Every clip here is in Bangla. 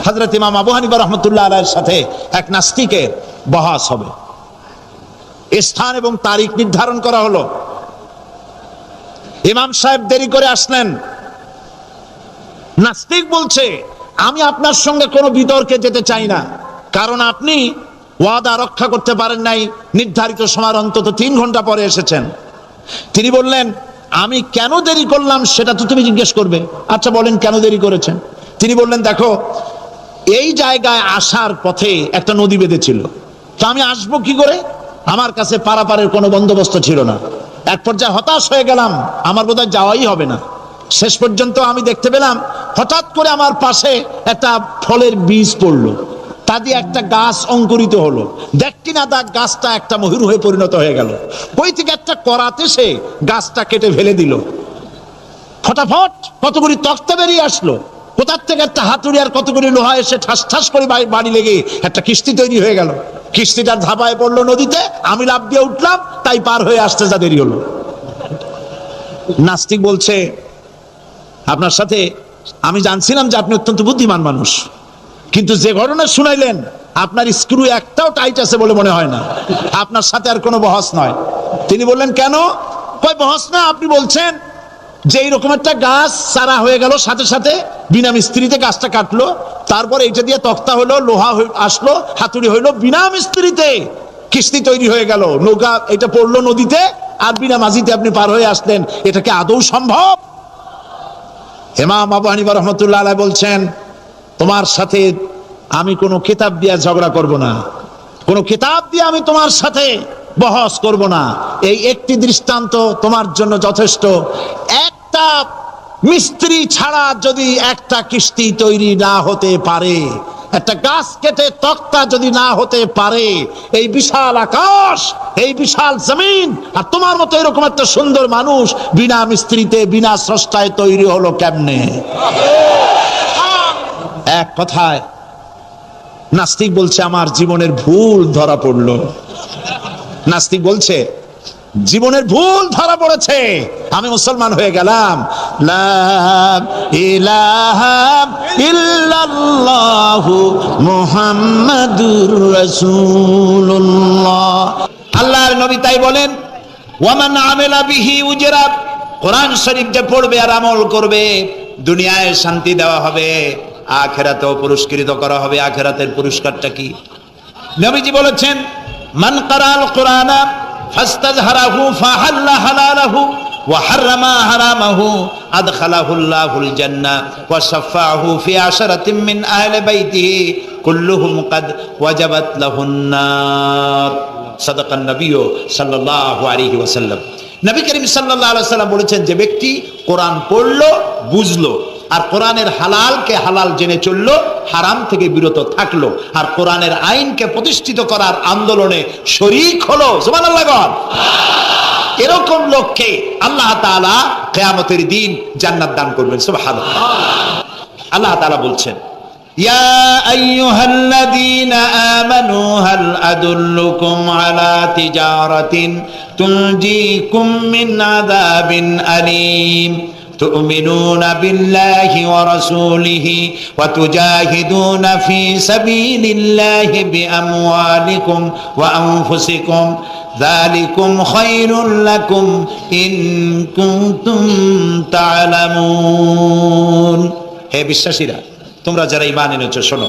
হযরত ইমাম আবু হানিফা রাহমাতুল্লাহ আলাইহির সাথে এক নাস্তিকের বহাস হবে। স্থান এবং তারিখ নির্ধারণ করা হলো। ইমাম সাহেব দেরি করে আসলেন। নাস্তিক বলছে, আমি আপনার সঙ্গে কোনো বিতর্কে যেতে চাই না, কারণ আপনি ওয়াদা রক্ষা করতে পারেন নাই, নির্ধারিত সময়ের অন্তত 3 ঘন্টা পরে এসেছেন। তিনি বললেন, আমি কেন দেরি করলাম সেটা তো তুমি জিজ্ঞেস করবে। আচ্ছা বলেন কেন দেরি করেছেন? তিনি বললেন, দেখো এই জায়গায় আসার পথে একটা নদী বেঁধেছিল, তো আমি আসবো কি করে? আমার কাছে পারাপারের কোনো বন্দোবস্ত ছিল না। এক পর্যায়ে হতাশ হয়ে গেলাম, আমার বোধহয় যাওয়াই হবে না। শেষ পর্যন্ত আমি দেখতে পেলাম হঠাৎ করে আমার পাশে একটা ফলের বীজ পড়লো, তা দিয়ে একটা গাছ অঙ্কুরিত হলো। দেখি না তা গাছটা একটা ময়ূর হয়ে পরিণত হয়ে গেল। ওই থেকে একটা করাতে সে গাছটা কেটে ফেলে দিল। ফটাফট কতগুলি তক্তা বেরিয়ে আসলো, কোথার থেকে একটা হাতুড়ি আর কতগুলি লোহা এসে ঠাস ঠাস করে বাড়ি লেগে একটা কিস্তি তৈরি হয়ে গেল। কিস্তিটার ধাপায় পড়লো নদীতে, আমি লাফ দিয়ে উঠলাম, তাই পার হয়ে আসতে যা দেরি হলো। নাস্তিক বলছে, আপনার সাথে আমি জানছিলাম যে আপনি অত্যন্ত বুদ্ধিমান মানুষ, কিন্তু যে ঘটনা শুনাইলেন আপনার স্ক্রু একটাও টাইট আছে বলে মনে হয় না, আপনার সাথে আর কোনো বহস নয়। তিনি বললেন, কেন? কই বহস না, আপনি বলছেন যে এইরকম একটা গাছ চারা হয়ে গেল, সাথে সাথে বিনা মিস্ত্রিতে গাছটা কাটলো, তারপর এটা দিয়ে তক্তা হলো, লোহা আসলো, হাতুড়ি হইলো, বিনা মিস্ত্রিতে কিস্তি তৈরি হয়ে গেল, নৌকা এটা পড়লো নদীতে, আর বিনা মাঝিতে আপনি পার হয়ে আসলেন। এটা কি আদৌ সম্ভব? ইমাম আবু হানিফা রাহমাতুল্লাহ আলাইহি বলছেন, তোমার সাথে আমি কোনো কিতাব দিয়ে ঝগড়া করব না, কোনো কিতাব দিয়ে আমি তোমার সাথে বহস করব না। এই একটি দৃষ্টান্ত তোমার জন্য যথেষ্ট। একটা মিস্ত্রি ছাড়া যদি একটা কিস্তি তৈরি না হতে পারে, একটা গাছ কেটে তক্তা যদি না হতে পারে, এই বিশাল আকাশ, এই বিশাল জমিন, আর তোমার মতো এরকম একটা সুন্দর মানুষ বিনা মিস্ত্রিতে বিনা স্রষ্টায় তৈরি হলো কেমনে? এক কথায় নাস্তিক বলছে, আমার জীবনের ভুল ধরা পড়লো। নাস্তিক বলছে, জীবনের ভুল ধরা পড়েছে, আমি মুসলমান হয়ে গেলাম। লা ইলাহা ইল্লাল্লাহু মুহাম্মাদুর রাসূলুল্লাহ। আল্লাহর নবী তাই বলেন, ওয়ামান আমিলা বিহি উজরা। কোরআন শরীফ যে পড়বে আর আমল করবে, দুনিয়ায় শান্তি দেওয়া হবে, আখিরাতেও পুরস্কৃত করা হবে। আখিরাতের পুরস্কারটা কি? নবীজি বলেছেন, মান ক্বারাআল কুরআনা ফাস্তাজহারাহু ফাহাল্লা হালালাহু ওয়া হাররামা হারামাহু আদখালাহুল্লাহুল জান্নাহ ওয়া শাফাআহু ফি আশরাতিন মিন আহলি বাইতিহি কুল্লুহুম ক্বাদ ওয়াজাবাত লাহুন নার। সাদাকান নবী সাল্লাল্লাহু আলাইহি ওয়াসাল্লাম। নবী করিম সাল্লাল্লাহু আলাইহি ওয়াসাল্লাম বলেছেন, যে ব্যক্তি কোরআন পড়লো, বুঝলো, আর কোরআনের হালালকে হালাল জেনে চললো, হারাম থেকে বিরত থাকলো, আর কোরআনের আইনকে প্রতিষ্ঠিত করার আন্দোলনে শরীক হলো, সুবহানাল্লাহ গণ, এরকম লোককে আল্লাহ তাআলা কিয়ামতের দিন জান্নাত দান করবেন। সুবহানাল্লাহ। আল্লাহ তাআলা বলছেন, ইয়া আইয়ুহাল্লাযীনা আমানু হাল আদুল্লুকুম আলা তিজারাতিন তুনজিকুম মিন আযাবিন আলীম তুমিনুনা বিল্লাহি ওয়া রাসূলিহি ওয়া তুজাহিদুনা ফি সাবিলিল্লাহি বিআমওয়ালিকুম ওয়া আনফুসিকুম যালিকুম খায়রুল লাকুম ইন কুনতুম তা'লামুন। হে বিশ্বাসীরা, তোমরা যারা ঈমান এনেছো, শোনো।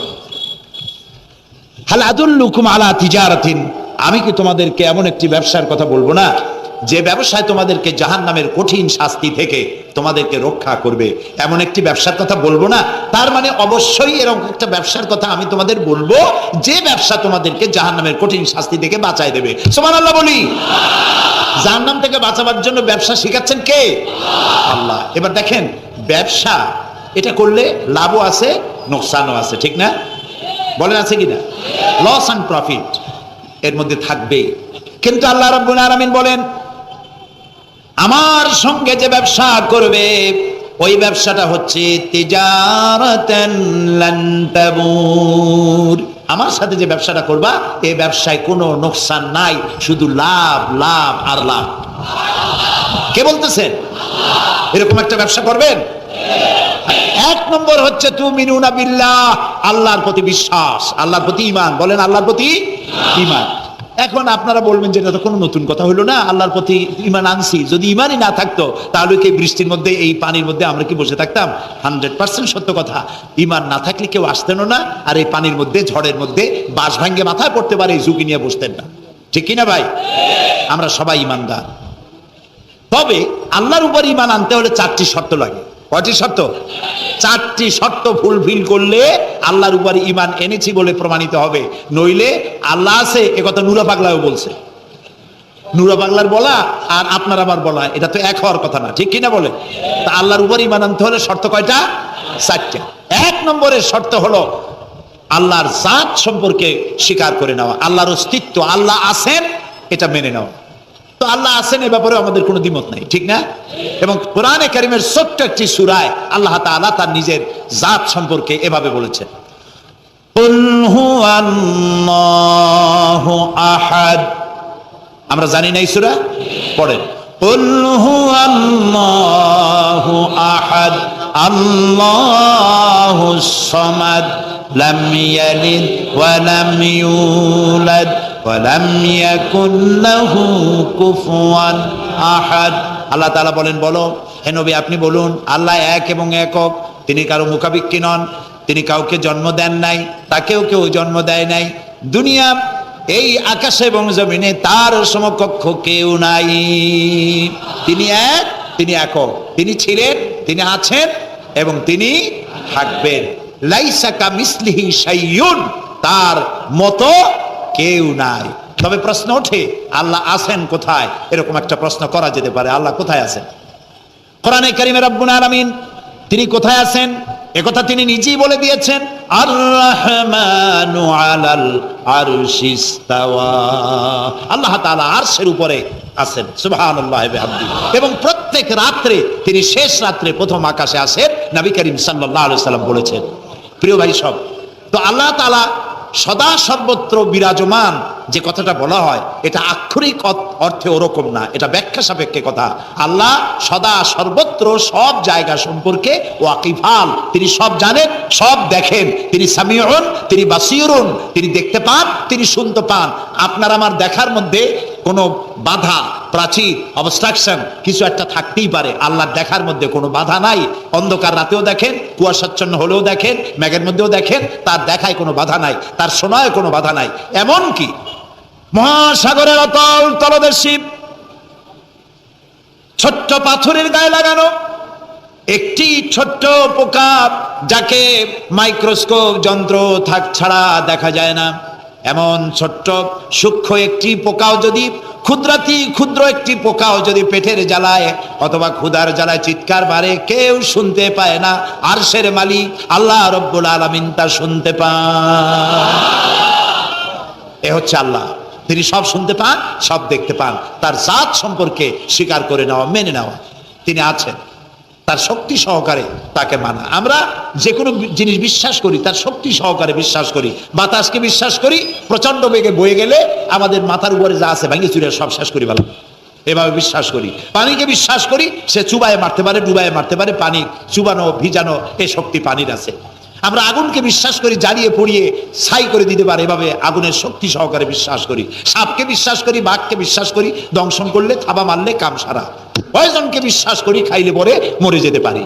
হাল আদুল্লুকুম আলা তিজারাতিন, আমি কি তোমাদেরকে এমন একটি ব্যবসার কথা বলবো না, যে ব্যবসায় তোমাদেরকে জাহান্নামের কঠিন শাস্তি থেকে তোমাদেরকে রক্ষা করবে? এমন একটি ব্যবসার কথা বলবো না? তার মানে অবশ্যই এরকম একটা ব্যবসার কথা আমি তোমাদের বলবো, যে ব্যবসা তোমাদেরকে জাহান্নামের কঠিন শাস্তি থেকে বাঁচায় দেবে। সুবহানাল্লাহ বলি। জাহান্নাম থেকে বাঁচাবার জন্য ব্যবসা শিখাচ্ছেন কে? আল্লাহ। এবার দেখেন, ব্যবসা এটা করলে লাভও আছে, নোকসানও আছে, ঠিক না? বলেন আছে কিনা? লস এন্ড প্রফিট এর মধ্যে থাকবে। কিন্তু আল্লাহ রাব্বুল আলামিন বলেন, আমার সঙ্গে যে ব্যবসা করবে, ওই ব্যবসাটা হচ্ছে তিজারাতান লান তাবুর। আমার সাথে যে ব্যবসাটা করবা, এই ব্যবসায় কোনো নোকসান নাই, শুধু লাভ, লাভ আর লাভ। কে বলতেছেন? এরকম একটা ব্যবসা করবেন? এক নম্বর হচ্ছে তুমিনুনা বিল্লাহ, আল্লাহর প্রতি বিশ্বাস, আল্লাহর প্রতি ঈমান। বলেন আল্লাহর প্রতি ঈমান। এখন আপনারা বলবেন যে এটা তো কোনো নতুন কথা হলো না, আল্লাহর প্রতি ঈমান আনছি, যদি ঈমানই না থাকতো তাহলে কি বৃষ্টির মধ্যে এই পানির মধ্যে আমরা কি বসে থাকতাম? 100% সত্য কথা। ঈমান না থাকলে কেউ আসতেন না, আর এই পানির মধ্যে ঝড়ের মধ্যে বাঁশ ভাঙ্গে মাথায় পড়তে পারে এই ঝুঁকি নিয়ে বসতেন না। ঠিক কিনা ভাই? আমরা সবাই ঈমানদার। তবে আল্লাহর উপর ঈমান আনতে হলে 4টি শর্ত লাগে। কয়টি শর্ত? 4টি শর্ত ফুলফিল করলে আল্লাহর উপর ঈমান এনেছি বলে প্রমাণিত হবে। নইলে আল্লাহ আছে একথা নুরা পাগলাও বলছে। নুরা পাগলার বলা আর আপনার আমার বলা এটা তো এক হওয়ার কথা না। ঠিক কিনা বলে? তা আল্লাহর উপর ঈমান আনতে হলে শর্ত কয়টা? 4টা। 1 নম্বরের শর্ত হলো আল্লাহর জাত সম্পর্কে স্বীকার করে নেওয়া, আল্লাহর অস্তিত্ব, আল্লাহ আছেন এটা মেনে নেওয়া। তো আল্লাহ আছেন এ ব্যাপারে আমাদের কোনো দ্বিমত নাই, ঠিক না? এবং কোরআনে কারীমের ছোট্ট একটি সূরায় আল্লাহ তাআলা তার নিজের জাত সম্পর্কে এভাবে বলেছেন, কুল হুয়াল্লাহু আহাদ। আমরা জানি না এই সূরা? পড়েন, কুল হুয়াল্লাহু আহাদ আল্লাহুস সামাদ লাম ইয়ালিদ ওয়া লাম ইউলাদ ওয়ালাম ইয়াকুন লাহু কুফুয়ান আহাদ। আল্লাহ তাআলা বলেন, বলো হে নবী আপনি বলুন আল্লাহ এক এবং একক, তিনি কারো মুখাপেক্ষী নন, তিনি কাউকে জন্ম দেন নাই, তাকেও কেউ জন্ম দেয় নাই, দুনিয়া এই আকাশে এবং জমিনে তার সমকক্ষ কেউ নাই। তিনি এক, তিনি একক, তিনি ছিলেন, তিনি আছেন এবং তিনি থাকবেন। লাইসা কামিসলিহি শাইউন, তার মতো কেউ নাই। তবে প্রশ্ন ওঠে আল্লাহ আছেন কোথায়? এরকম একটা প্রশ্ন করা যেতে পারে, আল্লাহ কোথায় আছেন? কোরআনে কারীমে রব্বুল আলামিন তিনি কোথায় আছেন একথা তিনি নিজেই বলে দিয়েছেন, আর রহমানু আলাল আরশি ইস্তাওয়া। আল্লাহ তাআলা আরশের উপরে আছেন, সুবহানাল্লাহি ওয়া বিহামদিহি। এবং প্রত্যেক রাত্রে তিনি শেষ রাত্রে প্রথম আকাশে আসেন, নবী করিম সাল্লাল্লাহু আলাইহি সাল্লাম বলেছেন। প্রিয় ভাই সব, তো আল্লাহ তাআলা সদা সর্বত্র বিরাজমান যে কথাটা বলা হয় এটা আক্ষরিক অর্থে ওরকম না, এটা ব্যাখ্যা সাপেক্ষে কথা। আল্লাহ সদা সর্বত্র সব জায়গা সম্পর্কে ওয়াকিফাল, তিনি সব জানেন, সব দেখেন। তিনি সামিউন, তিনি বাসিরুন, তিনি দেখতে পান, তিনি শুনতে পান। আপনার আমার দেখার মধ্যে কোনো বাধা, প্রাচীর, অবস্ট্রাকশন কিছু একটা থাকতেই পারে, আল্লাহর দেখার মধ্যে কোনো বাধা নাই। অন্ধকার রাতেও দেখেন, কুয়াশাচ্ছন্ন হলেও দেখেন, মেঘের মধ্যেও দেখেন, তার দেখায় কোনো বাধা নাই, তার শোনায় কোনো বাধা নাই। এমনকি মহাসাগরের অতল তলদেশে ছোট্ট পাথরের গায়ে লাগানো একটি ছোট্ট পোকা, যাকে মাইক্রোস্কোপ যন্ত্র থাক ছাড়া দেখা যায় না, এমন ছোট্ট সূক্ষ্ম একটি পোকাও যদি, ক্ষুদ্রাতি ক্ষুদ্র একটি পোকাও যদি পেটের জ্বালায় অথবা ক্ষুধার জ্বালায় চিৎকার মারে, কেউ শুনতে পায় না, আরশের মালিক আল্লাহ রব্বুল আলামিন তা শুনতে পান। এ হচ্ছে আল্লাহ, তিনি সব শুনতে পান, সব দেখতে পান। তার জাত সম্পর্কে স্বীকার করে নেওয়া, মেনে নেওয়া, তিনি আছেন, তার শক্তি সহকারে তাকে মানা। আমরা যে কোনো জিনিস বিশ্বাস করি তার শক্তি সহকারে বিশ্বাস করি। বাতাসকে বিশ্বাস করি, প্রচন্ড বেগে বয়ে গেলে আমাদের মাথার উপরে যা আছে ভেঙে চুরে সব শেষ করি ভালো, এভাবে বিশ্বাস করি। পানিকে বিশ্বাস করি, সে চুবায়ে মারতে পারে, ডুবায়ে মারতে পারে, পানি চুবানো ভিজানো এ শক্তি পানির আছে। আমরা আগুনকে বিশ্বাস করি, জ্বালিয়ে পুড়িয়ে ছাই করে দিতে পারে, এভাবে আগুনের শক্তি সহকারে বিশ্বাস করি। সাপকে বিশ্বাস করি, বাঘকে বিশ্বাস করি, দংশন করলে, থাবা মারলে কাম সারা। পয়জনকে বিশ্বাস করি, খাইলে পরে মরে যেতে পারি,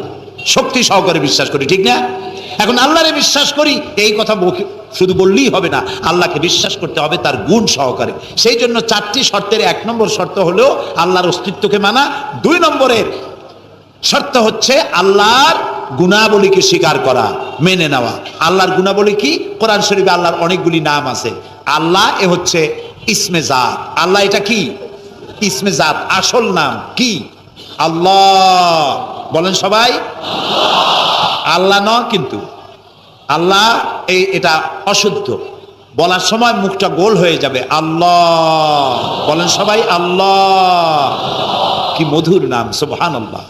শক্তি সহকারে বিশ্বাস করি, ঠিক না? এখন আল্লাহরে বিশ্বাস করি, এই কথা শুধু বললেই হবে না, আল্লাহকে বিশ্বাস করতে হবে তার গুণ সহকারে। সেই জন্য 4টি শর্তের 1 নম্বর শর্ত হলো আল্লাহর অস্তিত্বকে মানা। 2 নম্বরের শর্ত হচ্ছে আল্লাহর গুণাবলীকে স্বীকার করা, মেনে নেওয়া। আল্লাহর গুণাবলী কি? কোরআন শরীফে আল্লাহর অনেকগুলি নাম আছে। আল্লাহ এ হচ্ছে ইসমে জাত। আল্লাহ এটা কি? ইসমে জাত, আসল নাম কি? আল্লাহ। বলেন সবাই আল্লাহ ন, কিন্তু আল্লাহ এটা অশুদ্ধ, বলার সময় মুখটা গোল হয়ে যাবে। আল্লাহ বলেন সবাই আল্লাহ। কি মধুর নাম, সুবহানাল্লাহ,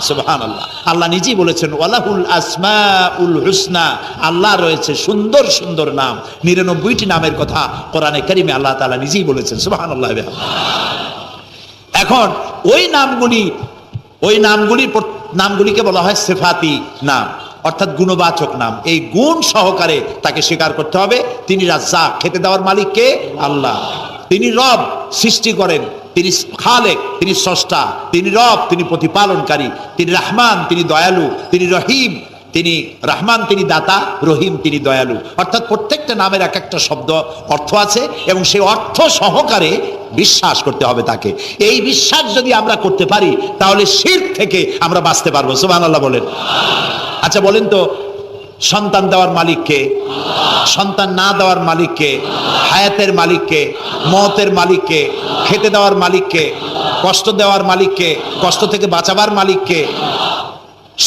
সুবহানাল্লাহ। আল্লাহ নিজেই বলেছেন ওয়ালাহুল আসমাউল হুসনা, আল্লাহ রয়েছে সুন্দর সুন্দর নাম। 99টি নামের কথা কোরআনে কারীমে আল্লাহ তাআলা নিজেই বলেছেন, সুবহানাল্লাহ। এখন ওই নামগুলিকে বলা হয় সিফাতি নাম, অর্থাৎ গুণবাচক নাম। এই গুণ সহকারে তাকে স্বীকার করতে হবে। তিনি রাজ্জাক, খেতে দেওয়ার মালিক কে? আল্লাহ। তিনি রব, সৃষ্টি করেন। তিনি খালেক, তিনি স্রষ্টা। তিনি রব, তিনি প্রতিপালনকারী। তিনি রহমান, তিনি দয়ালু। তিনি রহিম, তিনি রহমান, তিনি দাতা। রহিম, তিনি দয়ালু। অর্থাৎ প্রত্যেকটা নামের এক একটা শব্দ অর্থ আছে এবং সেই অর্থ সহকারে বিশ্বাস করতে হবে তাকে। এই বিশ্বাস যদি আমরা করতে পারি তাহলে শিরক থেকে আমরা বাঁচতে পারবো। সুবহানাল্লাহ বলেন। আচ্ছা বলেন তো, সন্তান দেওয়ার মালিককে? সন্তান না দেওয়ার মালিককে? হায়াতের মালিককে? মওতের মালিককে? খেতে দেওয়ার মালিককে? কষ্ট দেওয়ার মালিককে? কষ্ট থেকে বাঁচাবার মালিককে?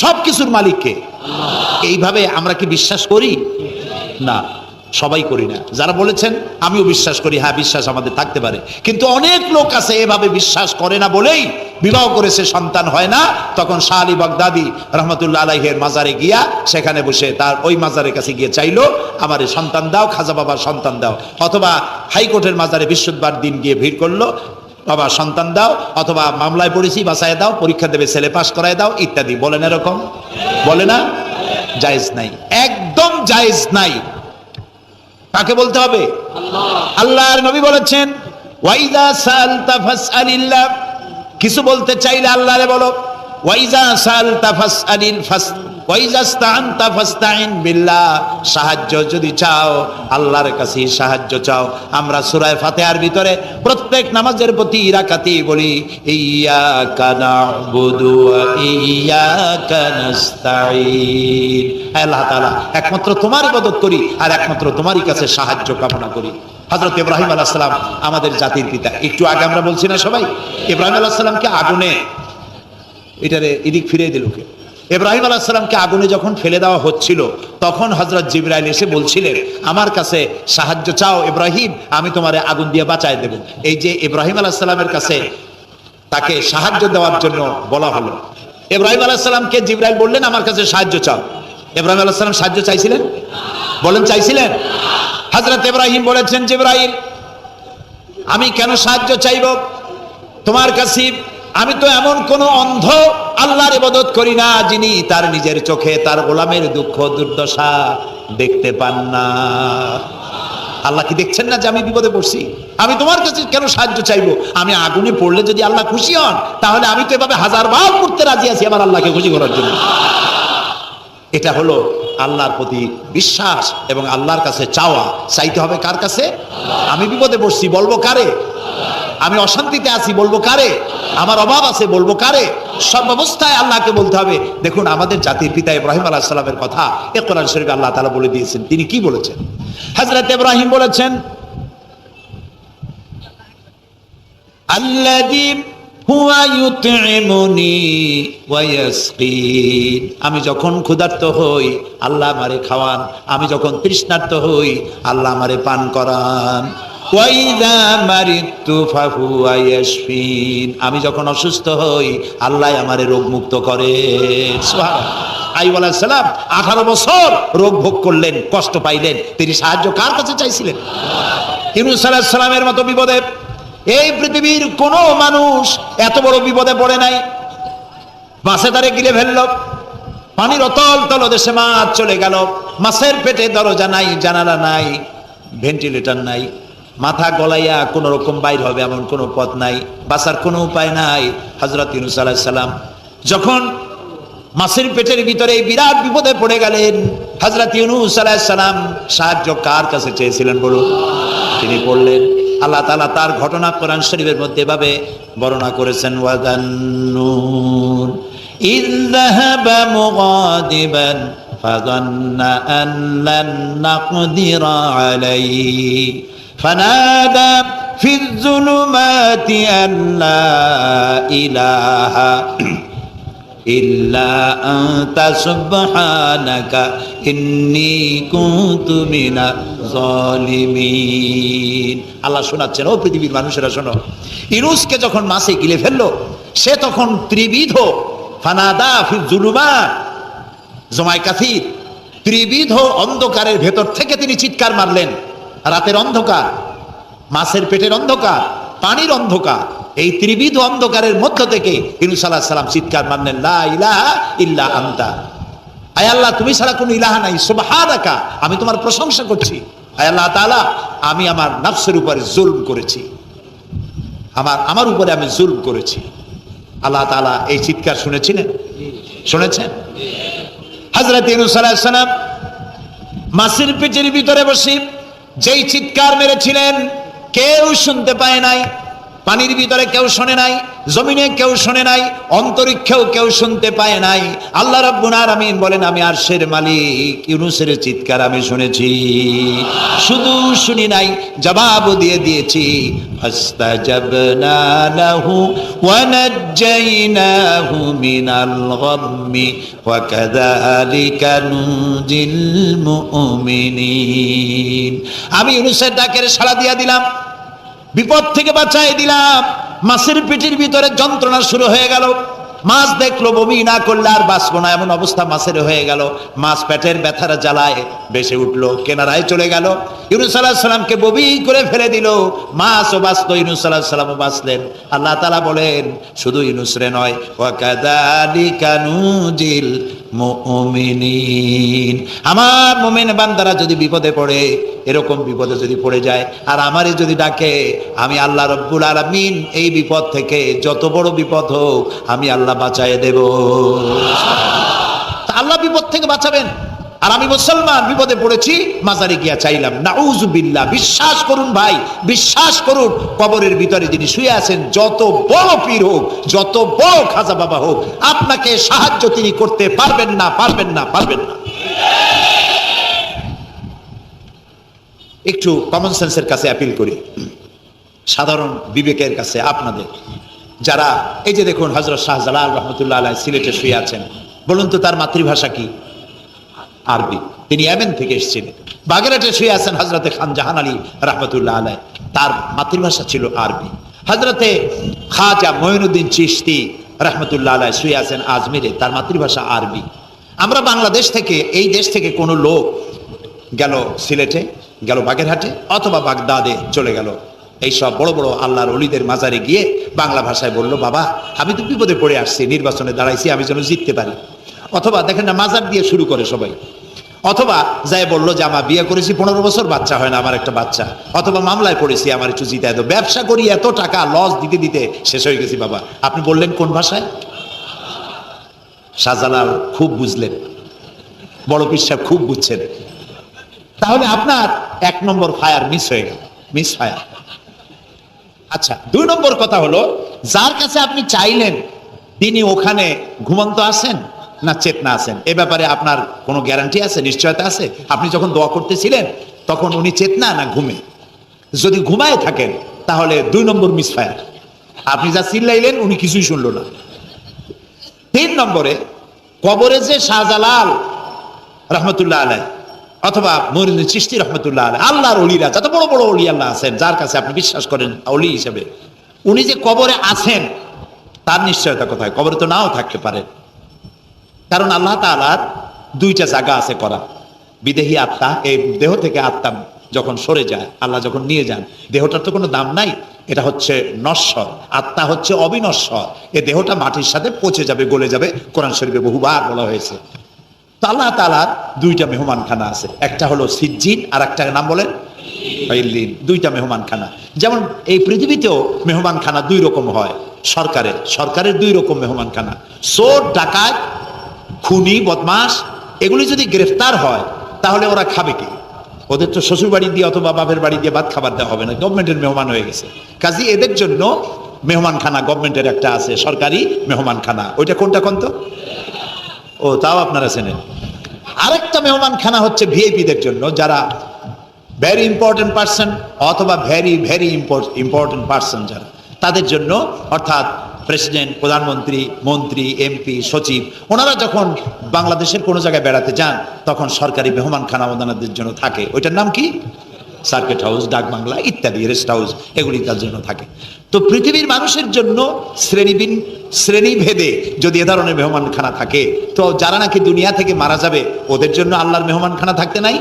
সব কিছুর মালিককে। এইভাবে আমরা কি বিশ্বাস করি? না, সবাই করি না। যারা বলেছেন আমিও বিশ্বাস করি, হ্যাঁ বিশ্বাস আমাদের থাকতে পারে, কিন্তু অনেক লোক আছে এভাবে বিশ্বাস করে না বলেই বিবাহ করেছে, সন্তান হয় না। তখন শাহ আলী বাগদাদি রহমতুল্লাহ আলাইহির মাজারে গিয়া সেখানে বসে তার ওই মাজারের কাছে গিয়ে চাইলো আমারে সন্তান দাও, খাজা বাবার সন্তান দাও। অথবা হাইকোর্টের মাজারে বৃহস্পতিবার দিন গিয়ে ভিড় করলো, বাবা সন্তান দাও, অথবা মামলায় পড়েছি বাঁচায় দাও, পরীক্ষা দেবে ছেলে পাস করায় দাও ইত্যাদি। বলেন এরকম? বলে না? জায়েজ নাই, একদম জায়েজ নাই। কাকে বলতে হবে? আল্লাহর নবী বলেছেন ওয়াইদা সালতা ফাসআলিল্লাহ, কিছু বলতে চাইলে আল্লাহরে বলো। ওয়াইজা সালতা ফাসআলিল ওয়াইজা ইসতাআনতা ফাসতাইন বিল্লাহ, সাহায্য যদি চাও আল্লাহর কাছে সাহায্য চাও। আমরা সূরা ফাতিহার ভিতরে প্রত্যেক নামাজের প্রতি রাকাতেই বলি ইয়্যাকা না'বুদু ওয়া ইয়্যাকা নাস্তাঈন। আল্লাহ তাআলা একমাত্র তোমার ইবাদত করি আর একমাত্র তোমারই কাছে সাহায্য কামনা করি। হযরত ইব্রাহিম আলাইহিস সালাম আমাদের জাতির পিতা। একটু আগে আমরা বলছি না সবাই, ইব্রাহিম আলাইহিস সালামকে আগুনে, এটারে এদিক ফিরিয়ে দিল কে? ইব্রাহিম আলাইহিস সালামকে আগুনে যখন ফেলে দেওয়া হচ্ছিল তখন হযরত জিবরাইল এসে বলছিলেন আমার কাছে সাহায্য চাও ইব্রাহিম, আমি তোমারে আগুন দিয়ে বাঁচায় দেব। এই যে ইব্রাহিম আলাইহিস সালামের কাছে তাকে সাহায্য দেওয়ার জন্য বলা হলো। ইব্রাহিম আলাইহিস সালামকে জিবরাইল বললেন আমার কাছে সাহায্য চাও। ইব্রাহিম আলাইহিস সালাম সাহায্য চাইছিলেন? বলেন চাইছিলেন? হযরত ইব্রাহিম বলেছেন জিবরাইল আমি কেন সাহায্য চাইব তোমার কাছে? আমি তো এমন কোন অন্ধ আল্লাহর ইবাদত করি না যিনি তার নিজের চোখে তার গোলামের দুঃখ দুর্দশা দেখতে পান না। আল্লাহ কি দেখছেন না যে আমি বিপদে পড়ছি? আমি তোমার কাছে কেন সাহায্য চাইবো? আমি আগুনে পড়লে যদি আল্লাহ খুশি হন তাহলে আমি তো এভাবে হাজার বার করতে রাজি আছি আমার আল্লাহকে খুশি করার জন্য। এটা হলো আল্লাহর প্রতি বিশ্বাস এবং আল্লাহর কাছে চাওয়া। চাইতে হবে কার কাছে? আমি বিপদে পড়ছি বলবো কারে? আমি অশান্তিতে আছি বলবো কারে? আমার অভাব আছে বলবো কারে? সব অবস্থায় আল্লাহকে বলতে হবে। দেখুন আমাদের জাতির পিতা ইব্রাহিম আলাইহিস সালামের কথা এ কোরআন শরীফে আল্লাহ তাআলা বলে দিয়েছেন। তিনি কি বলেছেন? হযরত ইব্রাহিম বলেছেন আল্লাযী হুয়া ইউতঈমুনি ওয়া ইয়াসকিন, আমি যখন ক্ষুধার্ত হই আল্লাহ আমারে খাওয়ান, আমি যখন তৃষ্ণার্ত হই আল্লাহ আমারে পান করান। ওয়াইদা মারিতু ফাহুয়া ইয়াশফিন, আমি যখন অসুস্থ হই আল্লাহ আমারে রোগ মুক্ত করেন। সুবহানাল্লাহ। আইয়ুব আলাইহিস সালাম 18 বছর রোগ ভোগ করলেন, কষ্ট পাইলেন, তিনি সাহায্য কার কাছে চাইছিলেন? ইউনূস আলাইহিস সালামের মতো বিপদে এই পৃথিবীর কোন মানুষ এত বড় বিপদে পড়ে নাই। মাছে তারে গিলে ফেলল, পানির অতল তলদেশে মাছ চলে গেল, মাছের পেটে দরজা নাই, জানালা নাই, ভেন্টিলেটর নাই, মাথা গলাইয়া কোন রকম বাইর হবে এমন কোনো পথ নাই, বাঁচার কোনো উপায় নাই। হযরত ইউনূস আলাইহিস সালাম যখন মাছের পেটের ভিতরে বিরাট বিপদে পড়ে গেলেন, হযরত ইউনূস আলাইহিস সালাম সাহায্য কার কাছে চেয়েছিলেন বলুন? তিনি বললেন, আল্লাহ তাআলা তার ঘটনা কোরআন শরীফের মধ্যে এভাবে বর্ণনা করেছেন ওয়াযান্নুন ইয যাহাবা মুগাদিবান ফাযান্না আন লান নাকদিরা আলাইহি ফানাদা ফিয যুলুমাতি আন লা ইলাহা ইল্লা আনতা সুবহানাকা ইন্নী কুনতু মিনাজ জালিমিন। আল্লাহ শোনাচ্ছেন, ও পৃথিবীর মানুষেরা শোনো, ইউনূসকে যখন মাছে গিলে ফেললো সে তখন ত্রিবিধ ফানাদা ফি যুলুমাত জমাই কাসির, ত্রিবিধ অন্ধকারের ভেতর থেকে তিনি চিৎকার মারলেন। রাতের অন্ধকার, মাছের পেটের অন্ধকার, পানির অন্ধকার, এই ত্রিবিধ অন্ধকারের মধ্য থেকে ইউনূস আলাইহিস সালাম চিৎকার মারলেন লা ইলাহা ইল্লা আনতা। আয় আল্লাহ, তুমি ছাড়া কোনো ইলাহা নাই, সুবহানাকা, আমি তোমার প্রশংসা করছি। আয় আল্লাহ তাআলা, আমি আমার নফসের উপরে জুলম করেছি, আমার উপরে আমি জুলম করেছি। আল্লাহ তাআলা এই চিৎকার শুনেছিলেন, শুনেছেন? হযরত ইউনূস আলাইহিস সালাম মাছের পেটের ভিতরে বসে যেই চিৎকার মেরেছিলেন কেউ শুনতে পায় নাই। পানির ভিতরে কেউ শোনে নাই, জমিনে কেউ শোনে নাই, অন্তরিক্ষেও কেউ শুনতে পায় নাই। আল্লাহ রাব্বুল আলামিন বলেন, আমি আরশের মালিক ইউনূসের চিৎকার আমি শুনেছি, শুধু শুনি নাই, জবাব দিয়ে দিয়েছি। ফাস্তাজাবনা লাহু ওয়া নাজ্জাইনাহু মিনাল গাম্মি ওয়া কাযালিকা নুজিল মুমিনিন। আমি ইউনূসের ডাকের সাড়া দিয়া দিলাম, বিপদ থেকে বাঁচাই দিলাম। মাছের পেটের ভিতরে যন্ত্রণা শুরু হয়ে গেল, মাছ দেখলো বমি না করলে আর বাঁচবো না, এমন অবস্থা মাছের হয়ে গেল। মাছ পেটের ব্যথার জ্বালায় বেসে উঠলো, কেনারায় চলে গেল। ইউনূস আলাইহিস সালামকে বমি করে ফেলে দিল, মাছও বাঁচলো, ইউনূস আলাইহিস সালামও বাঁচলেন। আল্লাহ তাআলা বলেন, শুধু ইউনূস রে নয়, ওয়া কাযালিকা নুজিল মুমিনিন, আমার মুমিন বান্দারা যদি বিপদে পড়ে, এরকম বিপদে যদি পড়ে যায় আর আমারে যদি ডাকে, আমি আল্লাহ রব্বুল আলামিন এই বিপদ থেকে, যত বড় বিপদ হোক, আমি আল্লাহ বাঁচায় দেব। আল্লাহ বিপদ থেকে বাঁচাবেন। আর আমি মুসলমান বিপদে পড়েছি, মাজারে গিয়া চাইলাম, নাউযুবিল্লাহ। বিশ্বাস করুন ভাই, বিশ্বাস করুন, কবরের ভিতরে যিনি শুয়ে আছেন, যত বড় পীর হোক, যত বড় খাজা বাবা হোক, আপনাকে সাহায্য তিনি করতে পারবেন না, পারবেন না, পারবেন না। একটু কমন সেন্সের কাছে অ্যাপিল করি, সাধারণ বিবেকের কাছে আপনাদের, যারা এই যে দেখুন হযরত শাহজালাল রহমতুল্লাহ আলাইহি সিলেটে শুয়ে আছেন, বলুন তো তার মাতৃভাষা কি? আরবি। তিনি ইয়েমেন থেকে এসেছিলেন। বাগেরহাটে শুয়ে আছেন হযরতে খান জাহান আলী রহমতুল্লাহ আলাইহি, তার মাতৃভাষা ছিল আরবি। হযরতে খাজা মঈনুদ্দিন চিশতি রহমতুল্লাহ আলাইহি শুয়ে আছেন আজমিরে, তার মাতৃভাষা আরবি। আমরা বাংলাদেশ থেকে, এই দেশ থেকে কোনো লোক গেল সিলেটে, গেল বাগেরহাটে অথবা বাগদাদে চলে গেল, এইসব বড় বড় আল্লাহর ওলিদের মাজারে গিয়ে বাংলা ভাষায় বলল, বাবা আমি তো বিপদে পড়ে আসছি, নির্বাচনে দাঁড়াইছি, আমি যেন জিততে পারি। অথবা দেখেন না, মাজার দিয়ে শুরু করে সবাই। অথবা যাই বললো যে আমার বিয়ে করেছি 15 বছর, বাচ্চা হয় না, আমার একটা বাচ্চা। অথবা মামলায় পড়েছি, আমার একটু জিতায় দাও, ব্যবসা করি, এত টাকা লস দিতে দিতে শেষ হয়ে গেছি। বাবা আপনি বললেন কোন ভাষায়? শাহজালাল খুব বুঝলেন, বড় পীর সাহেব খুব বুঝছেন। তাহলে আপনার 1 নম্বর ফায়ার মিস হয়ে গেল, মিস ফায়ার। আচ্ছা, 2 নম্বর কথা হলো, যার কাছে আপনি চাইলেন তিনি ওখানে ঘুমন্ত আছেন না চেতনা আছেন, এ ব্যাপারে আপনার কোনো গ্যারান্টি আছে, নিশ্চয়তা আছে? আপনি যখন দোয়া করতেছিলেন তখন উনি চেতনা না ঘুমে? যদি ঘুমায় থাকেন তাহলে 2 নম্বর মিস ফায়ার। আপনি যা চিল্লাইলেন উনি কিছুই শুনলো না। 3 নম্বরে, কবরে যে শাহজালাল রহমতুল্লাহ আলাইহি অথবা মঈনুদ্দিন চিশতি রহমতুল্লাহ আলাইহি, আল্লাহর ওলিরা, যত বড় বড় ওলি আল্লাহ আছেন, যার কাছে আপনি বিশ্বাস করেন ওলি হিসেবে, উনি যে কবরে আছেন তার নিশ্চয়তা কোথায়? কবরে তো নাও থাকতে পারেন, কারণ আল্লাহ তাআলার 2টা জায়গা আছে করা। বিদেহী আত্মা, এই দেহ থেকে আত্মা যখন সরে যায়, আল্লাহ যখন নিয়ে যান, দেহটার তো কোনো দাম নাই, এটা হচ্ছে নশ্বর, আত্মা হচ্ছে অবিনশ্বর। এই দেহটা মাটির সাথে পচে যাবে, গলে যাবে, কোরআন শরীফে বহুবার বলা হয়েছে। তো আল্লাহ তাআলার 2টা মেহমানখানা আছে, একটা হলো সিজ্জিন আর একটা নাম বলেন ইল্লিন। 2টা মেহমানখানা। যেমন এই পৃথিবীতেও মেহমানখানা 2 রকম হয়। সরকারের 2 রকম মেহমানখানা। চোর, ডাকাত, খুনি, বদমাস, এগুলি যদি গ্রেফতার হয় তাহলে ওরা খাবে কি? ওদের তো শ্বশুর বাড়ি দিয়ে অথবা বাপের বাড়ি দিয়ে ভাত খাবার দেওয়া হবে না, গভর্নমেন্টের মেহমান হয়ে গেছে। কাজী এদের জন্য মেহমানখানা গভর্নমেন্টের একটা আছে, সরকারি মেহমানখানা। ওইটা কোনটা কোন তো? ও, তাও আপনারা চেনেন। আরেকটা মেহমানখানা হচ্ছে ভিআইপিদের জন্য, যারা ভেরি ইম্পর্টেন্ট পার্সন অথবা ভেরি ভেরি ইম্পর্টেন্ট পার্সন যারা, তাদের জন্য, অর্থাৎ প্রেসিডেন্ট, প্রধানমন্ত্রী, মন্ত্রী, এমপি, সচিব, ওনারা যখন বাংলাদেশের কোনো জায়গায় বেড়াতে যান তখন সরকারি মেহমানখানা ওনাদের জন্য থাকে। ওইটার নাম কি? সার্কিট হাউস, ডাক বাংলা ইত্যাদি, রেস্ট হাউস, এগুলি তার জন্য থাকে। তো পৃথিবীর মানুষের জন্য শ্রেণীভেদে যদি এ ধরনের মেহমানখানা থাকে, তো যারা নাকি দুনিয়া থেকে মারা যাবে ওদের জন্য আল্লাহর মেহমানখানা থাকতে নাই?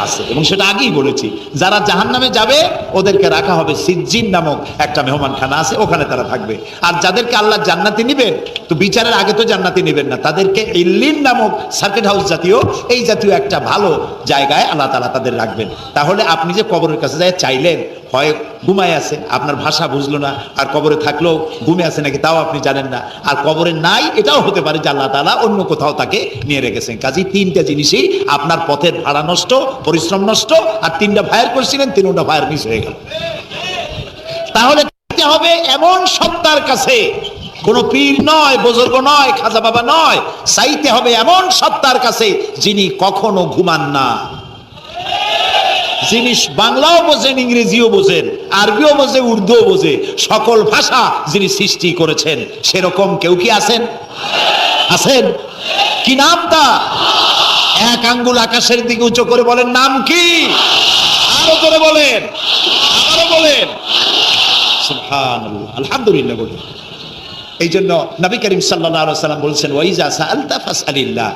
আছে, এবং সেটা আগেই বলেছি। যারা জাহান্নামে যাবে ওদেরকে রাখা হবে সিজ্জিন নামক একটা মেহমানখানা আছে, ওখানে তারা থাকবে। আর যাদেরকে আল্লাহ জান্নাতে নিবেন, তো বিচারের আগে তো জান্নাতে নিবেন না, তাদেরকে ইল্লিন নামক সার্কিট হাউস জাতীয় এই জাতীয় একটা ভালো জায়গায় আল্লাহ তাআলা তাদের রাখবেন। তাহলে আপনি যে কবরের কাছে যায় চাইলেন, হয় ঘুমায় আছে, আপনার ভাষা বুঝলো না, আর কবরে থাকলেও ঘুমে আছে নাকি তাও আপনি জানেন না, আর কবরে নাই এটাও হতে পারে যে আল্লাহ তাআলা অন্য কোথাও তাকে নিয়ে রেখেছেন। কাজেই তিনটা জিনিসই, আপনার পথের ভাড়া নষ্ট, পরিশ্রম নষ্ট, আর তিনটা ফায়ার করছিলেন, তিনটা ফায়ার মিস হয়ে গেল। তাহলে হবে এমন সত্তার কাছে, কোন পীর নয়, বুজুর্গ নয়, খাজা বাবা নয়, চাইতে হবে এমন সত্তার কাছে যিনি কখনো ঘুমান না, যিনি বাংলাও বোঝেন, ইংরেজিও বোঝেন, আরবিও বোঝে, উর্দুও বোঝে, সকল ভাষা যিনি সৃষ্টি করেছেন, সেরকম কেউ কি আছেন? আছেন? কি নাম তা? এক আঙ্গুল আকাশের দিকে উঁচু করে বলেন, নাম কি? আরো করে বলেন, আরো বলেন, সুবহানাল্লাহ, আলহামদুলিল্লাহ বলেন। এই জন্য নবী করিম সাল্লাল্লাহু আলাইহি ওয়াসাল্লাম বলছেন, ওয়াইজা সাআলতা ফাসআলিল্লাহ,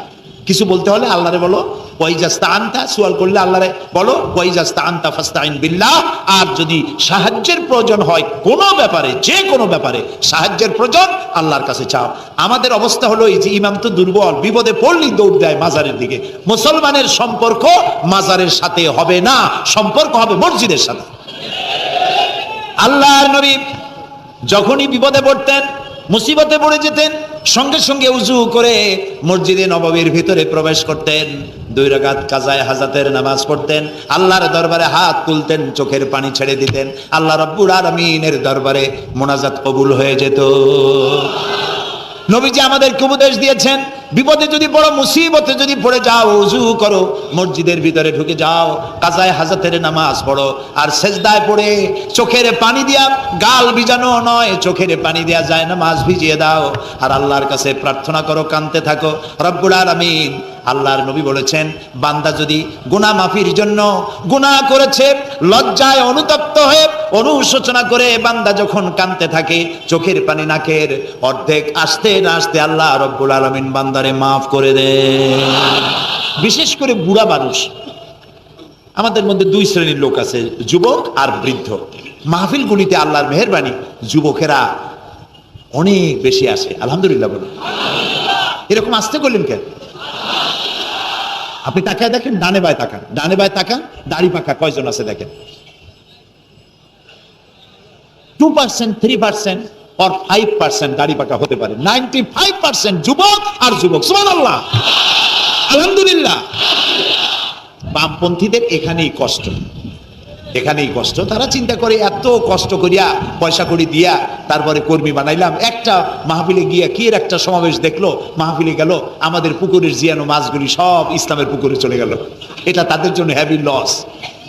কিছু বলতে হলে আল্লাহরে বলো, ওয়াইজা ইসতাআনতা, সুয়াল করলে আল্লাহরে বলো, ওয়াইজা ইসতাআনতা ফাসতাইন বিল্লাহ। আর যদি সাহায্যের প্রয়োজন হয় কোনো ব্যাপারে, যে কোনো ব্যাপারে সাহায্যের প্রয়োজন, আল্লাহর কাছে চাও। আমাদের অবস্থা হলো এই যে ইমাম তো দুর্বল, বিপদে পড়লেই দৌড় দেয় মাজারের দিকে। মুসলমানের সম্পর্ক মাজারের সাথে হবে না, সম্পর্ক হবে মসজিদের সাথে। আল্লাহর নবী যখনই বিপদে পড়তেন, মুসিবতে পড়ে যেতেন, সঙ্গে সঙ্গে উজু করে মসজিদে নববীর ভিতরে প্রবেশ করতেন, 2 রাকাত কাজায়ে হাজাতের নামাজ পড়তেন, আল্লাহর দরবারে হাত তুলতেন, চোখের পানি ছেড়ে দিতেন, আল্লাহ রাব্বুল আলামিনের দরবারে মোনাজাত কবুল হয়ে যেত। নবীজি আমাদেরকে উপদেশ দিয়েছেন, বিপদে যদি পড়ো, মুসিবতে যদি পড়ে যাও, উজু করো, মসজিদের ভিতরে ঢুকে যাও, কাজায়ে হাজাতের নামাজ পড়ো, আর সেজদায় পড়ে চোখের পানি দিয়া, গাল ভিজানো নয়, চোখের পানি দিয়া যায় নামাজ ভিজিয়ে দাও, আর আল্লাহর কাছে প্রার্থনা করো, কাঁদতে থাকো রব্বুল আলামিন। আল্লাহর নবী বলেছেন, বান্দা যদি গুনাহ মাফির জন্য গুনাহ করেছে, লজ্জায় অনুতপ্ত হয়ে অনুশোচনা করে বান্দা যখন কাঁদতে থাকে, চোখের পানি নাকের অর্ধেক আসতে না আসতে আল্লাহ রব্বুল আলামিন বান্দারে মাফ করে দেন। বিশেষ করে বুড়া মানুষ, আমাদের মধ্যে 2 শ্রেণীর লোক আছে, যুবক আর বৃদ্ধ। মাহফিলগুলিতে আল্লাহর মেহেরবানি যুবকেরা অনেক বেশি আসে, আলহামদুলিল্লাহ বলুন। এরকম আসতে করলেন কেন? আপনি তাকায় দেখেন, ডানে বায় তাকান, ডানে বায় তাকান, দাড়ি পাকা কয়জন আছে দেখেন। 2%, 3% or 5% দাড়ি পাকা হতে পারে, 95% যুবক আর যুবক। সুবহানাল্লাহ, আলহামদুলিল্লাহ। বামপন্থীদের এখানেই কষ্ট, এখানেই কষ্ট। তারা চিন্তা করে এত কষ্ট করিয়া পয়সা করি দিয়া তারপরে কর্মী বানাইলাম, একটা মাহফিলে গিয়া কি এর একটা সমাবেশ দেখলো, মাহফিলে গেল, আমাদের পুকুরের জিয়ানো মাছগুলি সব ইসলামের পুকুরে চলে গেল। এটা তাদের জন্য হেভি লস।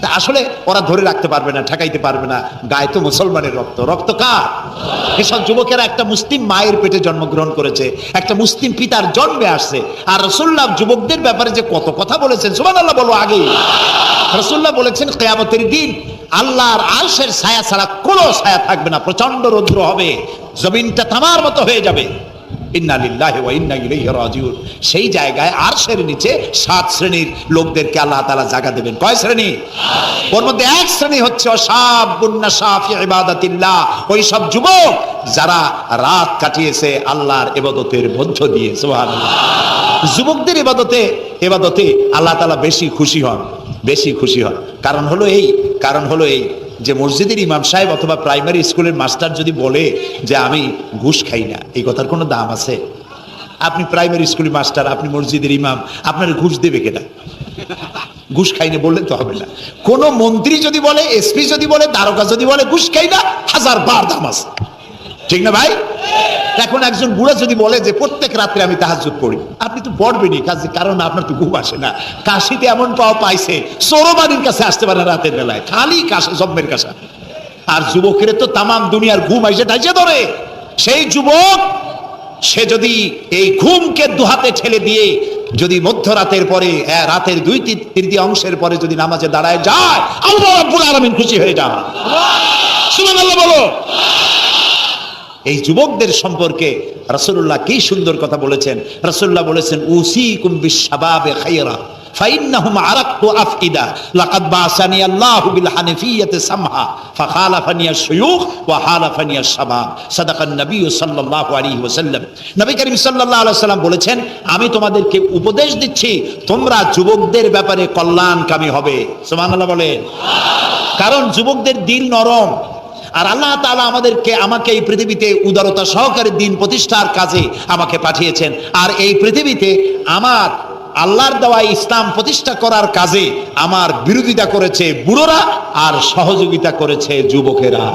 তা আসলে ওরা ধরে রাখতে পারবে না, ঠেকাইতে পারবে না, গায়ে তো মুসলমানের রক্ত। রক্ত কার? এসব যুবকেরা একটা মুসলিম মায়ের পেটে জন্মগ্রহণ করেছে, একটা মুসলিম পিতার জন্মে আসছে। আর রাসূলুল্লাহ যুবকদের ব্যাপারে যে কত কথা বলেছেন, সুবহানাল্লাহ বলো। আগেই রাসূলুল্লাহ বলেছেন, কিয়ামতের দিন আল্লাহর আরশের ছায়া ছাড়া কোনো ছায়া থাকবে না, প্রচন্ড রৌদ্র হবে, জমিনটা তামার মতো হয়ে যাবে। ইন্না লিল্লাহি ওয়া ইন্না ইলাইহি রাজিউন। সেই জায়গায় আরশের নিচে 7 শ্রেণীর লোকদেরকে আল্লাহ তাআলা জায়গা দেবেন। কয় শ্রেণী? ওর মধ্যে 1 শ্রেণী হচ্ছে শাবুন নাশা ফি ইবাদাতিল্লাহ, ওই সব যুবক যারা রাত কাটিয়েছে আল্লাহর ইবাদতের মধ্য দিয়ে। সুবহানাল্লাহ। যুবকদের ইবাদতে আল্লাহ তাআলা বেশি খুশি হন, বেশি খুশি হন। কারণ হলো এই যে মসজিদের ইমাম সাহেব অথবা প্রাইমারি স্কুলের মাস্টার যদি বলে যে আমি ঘুষ খাই না, এই কথার কোনো দাম আছে? আপনি প্রাইমারি স্কুলের মাস্টার, আপনি মসজিদের ইমাম, আপনার ঘুষ দেবে কেনা? ঘুষ খাই না বললে তো হবে না। কোন মন্ত্রী যদি বলে, এসপি যদি বলে, দারোগা যদি বলে ঘুষ খাই না, 1000 বার দাম আছে, ঠিক না ভাই? এখন একজন বুড়া যদি বলে যে প্রত্যেক রাত্রে আমি তাহাজ্জুদ পড়ি, আপনি তো পড়বেনই, কারণ আপনার তো ঘুম আসে না। কাশিতে এমন পাওয়া পাইছে, চোরবাড়ির কাছে আসতে পারে রাতের বেলায়, খালি কাশে, জম্মের কাশা। আর যুবকের তো তামাম দুনিয়ার ঘুম আইসে ঢাইসে ধরে। সেই যুবক সে যদি এই ঘুমকে দুহাতে ঠেলে দিয়ে যদি মধ্যরাতের পরে, রাতের 2/3 পরে যদি নামাজে দাঁড়ায় যায়, আল্লাহ রাব্বুল আলামিন খুশি হয়ে যান। সুবহানাল্লাহ বলো। এই যুবকদের সম্পর্কে রাসূলুল্লাহ কি সুন্দর কথা বলেছেন। রাসূলুল্লাহ বলেছেন, উসিকুম বিশ শাবাবে খায়রা, ফাইন্নাহুম আরাক্তু আফইদা লাকাদ বাসানি আল্লাহু বিল হানিফিয়্যাতি সামহা ফাখালাফানি আশ-শুয়ুখ ওয়া হালাফানি আশ-শাবাব। সাদাকান নবী সাল্লাল্লাহু আলাইহি ওয়াসাল্লাম। নবী করিম সাল্লাল্লাহু আলাইহি ওয়াসাল্লাম বলেছেন, আমি তোমাদেরকে উপদেশ দিচ্ছি তোমরা যুবকদের ব্যাপারে কল্যাণকামী হবে। সুবহানাল্লাহ বলে। কারণ যুবকদের দিল নরম, আর আল্লাহ তাআলা আমাকে এই পৃথিবীতে উদারতা সহকারে দিন প্রতিষ্ঠার কাজে আমাকে পাঠিয়েছেন। আর এই পৃথিবীতে আমার আল্লাহর দেওয়া ইসলাম প্রতিষ্ঠা করার কাজে আমার বিরোধিতা করেছে বুড়োরা আর সহযোগিতা করেছে যুবকেরা।